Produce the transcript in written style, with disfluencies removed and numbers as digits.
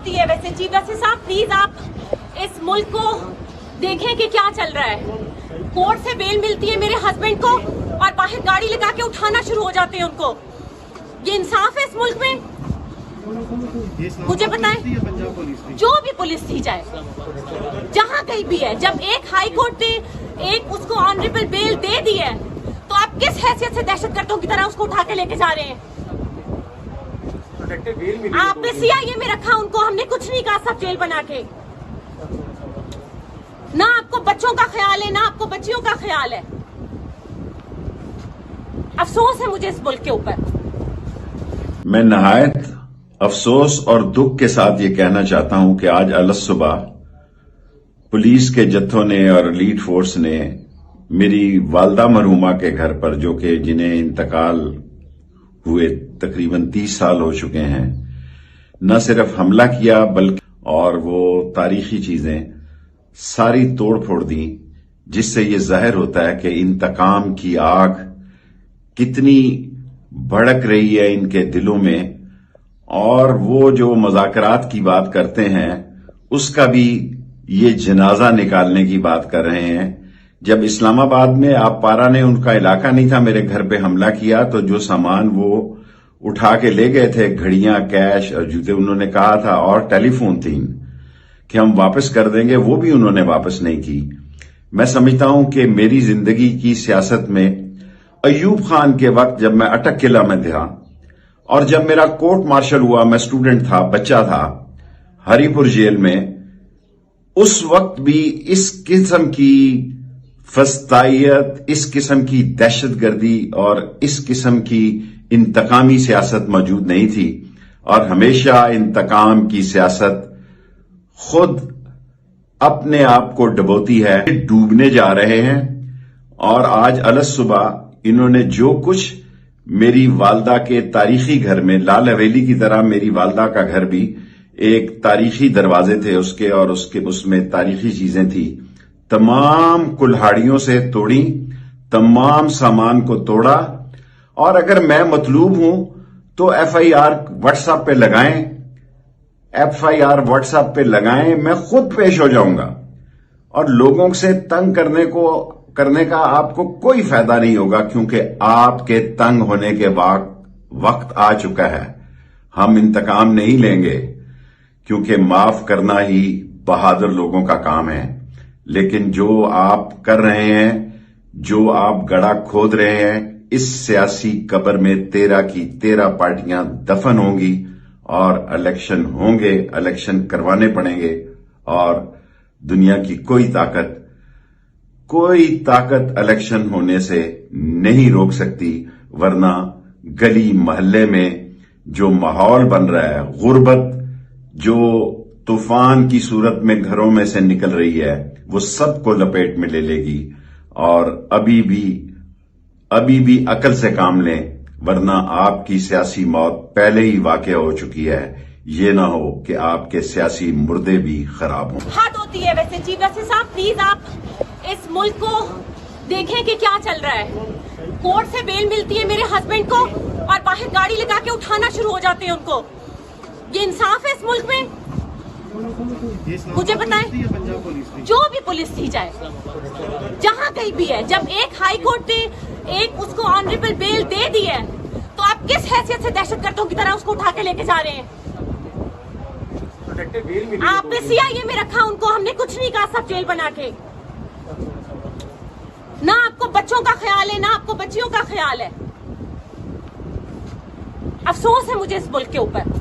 होती है वैसे। चीफ जस्टिस साहब प्लीज आप इस मुल्क को देखें कि क्या चल रहा है। कोर्ट से बेल मिलती है मेरे हस्बैंड को और बाहर गाड़ी लगा के उठाना शुरू हो जाते हैं उनको। ये इंसाफ है इस मुल्क में? मुझे बताएं। जो भी पुलिस थी चाहे जहां कहीं भी है, जब एक हाई कोर्ट ने एक उसको ऑनरेबल बेल दे दी है तो आप किस हैसियत से दहशतगर्दों की तरह उसको उठा के लेके जा रहे हैं? आपने सीआईए में रखा उनको, हमने कुछ नहीं कहा, सब जेल बना के। ना आपको बच्चों का ख्याल है ना आपको बच्चियों का ख्याल है। अफसोस है मुझे इस मुल्क के ऊपर। मैं नहायत अफसोस और दुख के साथ ये कहना चाहता हूं कि आज अलसुबह पुलिस के जत्थों ने और एलीट फोर्स ने मेरी वालदा मरहूमा के घर पर, जो कि जिन्हें इंतकाल हुए तकरीबन 30 साल हो चुके हैं, न सिर्फ हमला किया बल्कि और वो तारीखी चीजें सारी तोड़ फोड़ दी, जिससे ये जाहिर होता है कि इंतकाम की आग कितनी भड़क रही है इनके दिलों में। और वो जो मुज़ाकरात की बात करते हैं उसका भी ये जनाजा निकालने की बात कर रहे हैं। जब इस्लामाबाद में आप पारा ने, उनका इलाका नहीं था, मेरे घर पे हमला किया तो जो सामान वो उठा के ले गए थे, घड़ियां, कैश और जूते, उन्होंने कहा था, और टेलीफोन थी कि हम वापस कर देंगे, वो भी उन्होंने वापस नहीं की। मैं समझता हूं कि मेरी जिंदगी की सियासत में अयूब खान के वक्त, जब मैं अटक किला में था और जब मेरा कोर्ट मार्शल हुआ, मैं स्टूडेंट था, बच्चा था, हरीपुर जेल में, उस वक्त भी इस किस्म की फस्तायत, इस किस्म की दहशतगर्दी और इस किस्म की इंतकामी सियासत मौजूद नहीं थी। और हमेशा इंतकाम की सियासत खुद अपने आप को डुबोती है, डूबने जा रहे हैं। और आज अलसुबह इन्होंने जो कुछ मेरी वालदा के तारीखी घर में, लाल हवेली की तरह मेरी वालदा का घर भी एक तारीखी दरवाजे थे उसके, और उसमें तारीखी चीजें थी, तमाम कुल्हाड़ियों से तोड़ी, तमाम सामान को तोड़ा। और अगर मैं मतलूब हूं तो एफआईआर व्हाट्सएप पे लगाएं, एफआईआर व्हाट्सएप पे लगाएं, मैं खुद पेश हो जाऊंगा। और लोगों से तंग करने का आपको कोई फायदा नहीं होगा, क्योंकि आपके तंग होने के वक्त आ चुका है। हम इंतकाम नहीं लेंगे, क्योंकि माफ करना ही बहादुर लोगों का काम है। लेकिन जो आप कर रहे हैं, जो आप गड़ा खोद रहे हैं, इस सियासी कब्र में 13 की 13 पार्टियां दफन होंगी और इलेक्शन होंगे, इलेक्शन करवाने पड़ेंगे। और दुनिया की कोई ताकत इलेक्शन होने से नहीं रोक सकती, वरना गली मोहल्ले में जो माहौल बन रहा है, गुर्बत जो तूफान की सूरत में घरों में से निकल रही है, वो सबको लपेट में ले लेगी। और अभी भी अकल से काम लें, वरना आपकी सियासी मौत पहले ही वाक़या हो चुकी है। ये ना हो कि आपके सियासी मुर्दे भी खराब हों। हद होती है वैसे। चीफ जस्टिस साहब प्लीज आप इस मुल्क को देखें कि क्या चल रहा है। कोर्ट से बेल मिलती है मेरे हस्बैंड को और बाहर गाड़ी लगा के उठाना शुरू हो जाते हैं उनको। ये इंसाफ है इस मुल्क में? मुझे बताएं। जो भी पुलिस थी चाहे जहां कहीं भी है, जब एक हाई कोर्ट ने एक उसको ऑनरेबल बेल दे दी है तो आप किस हैसियत से दहशतगर्दों की तरह उसको उठा के लेके जा रहे हैं? आपने सीआईए में रखा उनको, हमने कुछ नहीं कहा, सब जेल बना के। ना आपको बच्चों का ख्याल है ना आपको बच्चियों का ख्याल है। अफसोस है मुझे इस मुल्क के ऊपर।